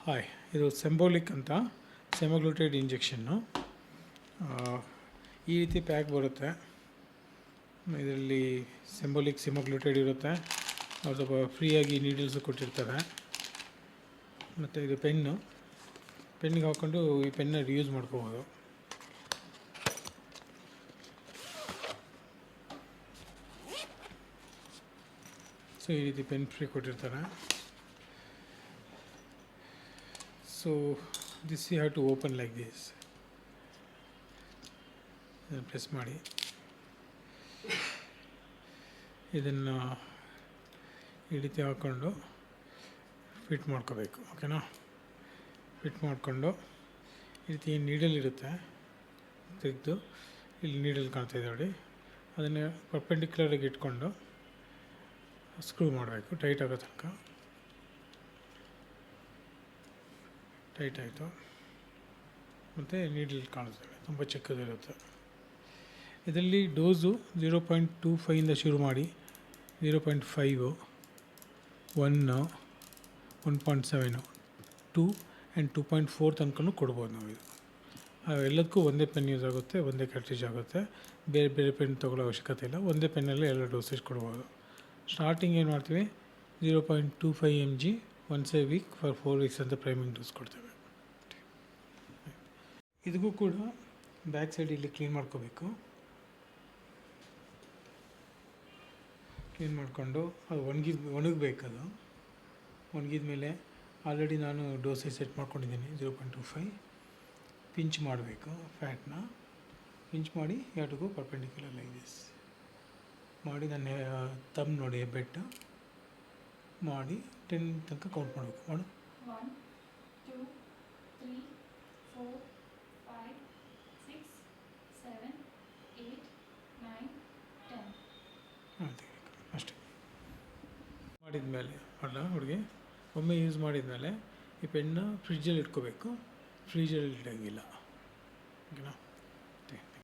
Hi, ಇದು ಸೆಂಬೋಲಿಕ್ ಅಂತ ಸೆಮಾಗ್ಲೂಟೇಡ್ injection. ಈ ರೀತಿ ಪ್ಯಾಕ್ ಬರುತ್ತೆ. ಇದರಲ್ಲಿ ಸೆಂಬೋಲಿಕ್ ಸೆಮಾಗ್ಲೂಟೇಡ್ ಇರುತ್ತೆ. ಅವ್ರು ಸ್ವಲ್ಪ ಫ್ರೀಯಾಗಿ ನೀಡಲ್ಸು ಕೊಟ್ಟಿರ್ತಾರೆ. ಮತ್ತು ಇದು ಪೆನ್ನಿಗೆ ಹಾಕ್ಕೊಂಡು ಈ ಪೆನ್ನ ರಿಯೂಸ್ ಮಾಡ್ಕೋಬೋದು. ಸೊ ಈ ರೀತಿ ಪೆನ್ ಫ್ರೀ ಕೊಟ್ಟಿರ್ತಾರೆ. So this you have to open like this. Press ಮಾಡಿ ಇದನ್ನು ಈ ರೀತಿ ಹಾಕ್ಕೊಂಡು ಫಿಟ್ ಮಾಡ್ಕೋಬೇಕು. ಓಕೆನಾ? ಫಿಟ್ ಮಾಡಿಕೊಂಡು ಈ ರೀತಿ ನೀಡಲ್ ಇರುತ್ತೆ, ತೆಗೆದು ಇಲ್ಲಿ ನೀಡಲ್ ಕಾಣ್ತಾಯಿದೆ ನೋಡಿ, ಅದನ್ನು ಪರ್ಪೆಂಡಿಕ್ಯುಲರಾಗಿ ಇಟ್ಕೊಂಡು ಸ್ಕ್ರೂ ಮಾಡಬೇಕು ಟೈಟ್ ಆಗೋ ತನಕ. ಟೈಟ್ ಆಯಿತು. ಮತ್ತು ನೀಡಲ್ ಕಾಣಿಸ್ತದೆ, ತುಂಬ ಚಿಕ್ಕದಿರುತ್ತೆ. ಇದರಲ್ಲಿ ಡೋಸು 0.25 ಶುರು ಮಾಡಿ 0.5, 1, 1.7, 2 ಆ್ಯಂಡ್ 2.4 ತನಕ ಕೊಡ್ಬೋದು ನಾವು. ಇದು ಎಲ್ಲದಕ್ಕೂ ಒಂದೇ ಪೆನ್ ಯೂಸ್ ಆಗುತ್ತೆ, ಒಂದೇ ಕ್ಯಾಟ್ರಿಜ್ ಆಗುತ್ತೆ. ಬೇರೆ ಬೇರೆ ಪೆನ್ ತೊಗೊಳ್ಳೋ ಅವಶ್ಯಕತೆ ಇಲ್ಲ. ಒಂದೇ ಪೆನ್ನಲ್ಲಿ ಎಲ್ಲ ಡೋಸೇಜ್ ಕೊಡ್ಬೋದು. ಸ್ಟಾರ್ಟಿಂಗ್ ಏನು ಮಾಡ್ತೀವಿ, 0.25 mg once A weak for 4 weeks ಅಂತ ಪ್ರೈಮಿಂಗ್ ಡೋಸ್ ಕೊಡ್ತೇವೆ. ಇದಕ್ಕೂ ಕೂಡ ಬ್ಯಾಕ್ ಸೈಡ್ ಇಲ್ಲಿ ಕ್ಲೀನ್ ಮಾಡ್ಕೋಬೇಕು. ಕ್ಲೀನ್ ಮಾಡಿಕೊಂಡು ಅದು ಒಣಗಬೇಕದು. ಒಣಗಿದ ಮೇಲೆ ಆಲ್ರೆಡಿ ನಾನು ಡೋಸೇಜ್ ಸೆಟ್ ಮಾಡ್ಕೊಂಡಿದ್ದೀನಿ 0.25. ಪಿಂಚ್ ಮಾಡಬೇಕು, ಫ್ಯಾಟ್ನ ಪಿಂಚ್ ಮಾಡಿ ಎರಡಕ್ಕೂ ಪರ್ಪೆಂಡಿಕ್ಯುಲರ್ ಲೈಕ್ ದಿಸ್ ಮಾಡಿ ನನ್ನ ತಮ್ ನೋಡಿ ಬೆಟ್ಟ ಮಾಡಿ 10 ತನಕ ಕೌಂಟ್ ಮಾಡಬೇಕು. ಮಾಡು. 1 2 3 4 5 6 7 8 9 10 ಅಷ್ಟೇ. ಮಾಡಿದ್ಮೇಲೆ ಅಲ್ಲ ಹುಡುಗಿ, ಒಮ್ಮೆ ಯೂಸ್ ಮಾಡಿದ್ಮೇಲೆ ಈ ಪೆನ್ನ ಫ್ರಿಜ್ಜಲ್ಲಿ ಇಟ್ಕೋಬೇಕು. ಫ್ರೀಜಲ್ಲಿ ಇಡೋಂಗಿಲ್ಲ. ಓಕೆನಾ?